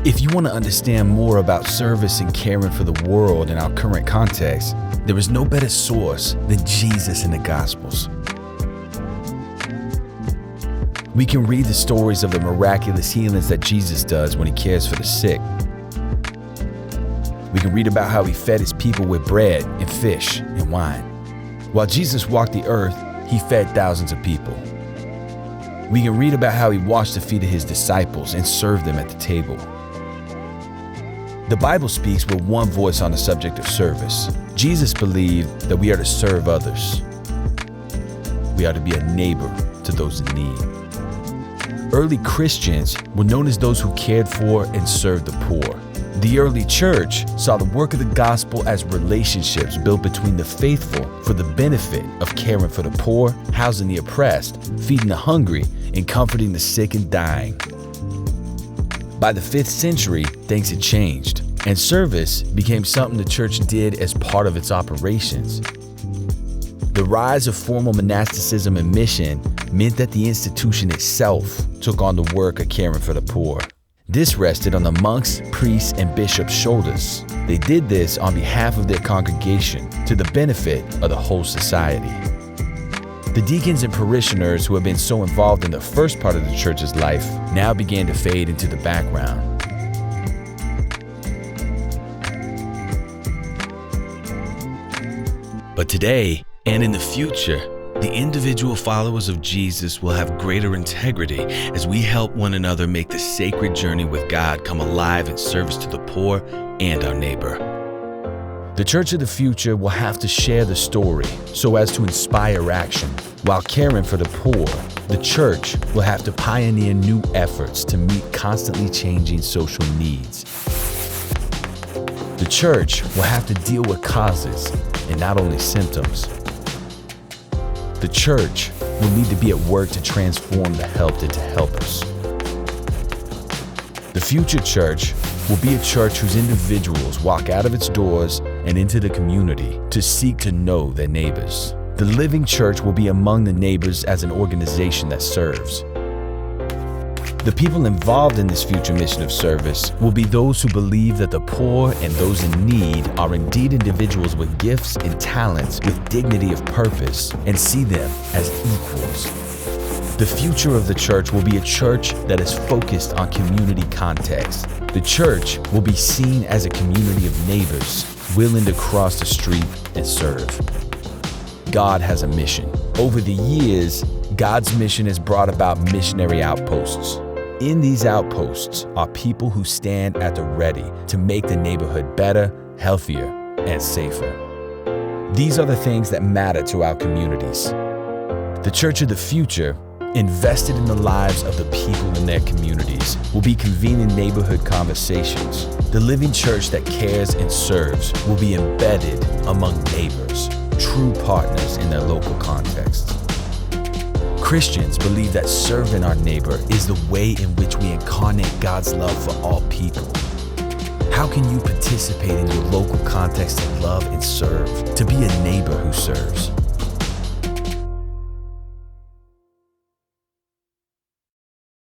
If you want to understand more about service and caring for the world in our current context, there is no better source than Jesus and the Gospels. We can read the stories of the miraculous healings that Jesus does when he cares for the sick. We can read about how he fed his people with bread and fish and wine. While Jesus walked the earth, he fed thousands of people. We can read about how he washed the feet of his disciples and served them at the table. The Bible speaks with one voice on the subject of service. Jesus believed that we are to serve others. We are to be a neighbor to those in need. Early Christians were known as those who cared for and served the poor. The early church saw the work of the gospel as relationships built between the faithful for the benefit of caring for the poor, housing the oppressed, feeding the hungry, and comforting the sick and dying. By the 5th century, things had changed, and service became something the church did as part of its operations. The rise of formal monasticism and mission meant that the institution itself took on the work of caring for the poor. This rested on the monks, priests, and bishops' shoulders. They did this on behalf of their congregation to the benefit of the whole society. The deacons and parishioners who had been so involved in the first part of the church's life now began to fade into the background. But today, and in the future, the individual followers of Jesus will have greater integrity as we help one another make the sacred journey with God come alive in service to the poor and our neighbor. The church of the future will have to share the story so as to inspire action. While caring for the poor, the church will have to pioneer new efforts to meet constantly changing social needs. The church will have to deal with causes and not only symptoms. The church will need to be at work to transform the helped into helpers. The future church will be a church whose individuals walk out of its doors and into the community to seek to know their neighbors. The living church will be among the neighbors as an organization that serves. The people involved in this future mission of service will be those who believe that the poor and those in need are indeed individuals with gifts and talents with dignity of purpose and see them as equals. The future of the church will be a church that is focused on community context. The church will be seen as a community of neighbors willing to cross the street and serve. God has a mission. Over the years, God's mission has brought about missionary outposts. In these outposts are people who stand at the ready to make the neighborhood better, healthier, and safer. These are the things that matter to our communities. The church of the future, invested in the lives of the people in their communities, will be convening neighborhood conversations. The living church that cares and serves will be embedded among neighbors, true partners in their local context. Christians believe that serving our neighbor is the way in which we incarnate God's love for all people. How can you participate in your local context to love and serve, to be a neighbor who serves?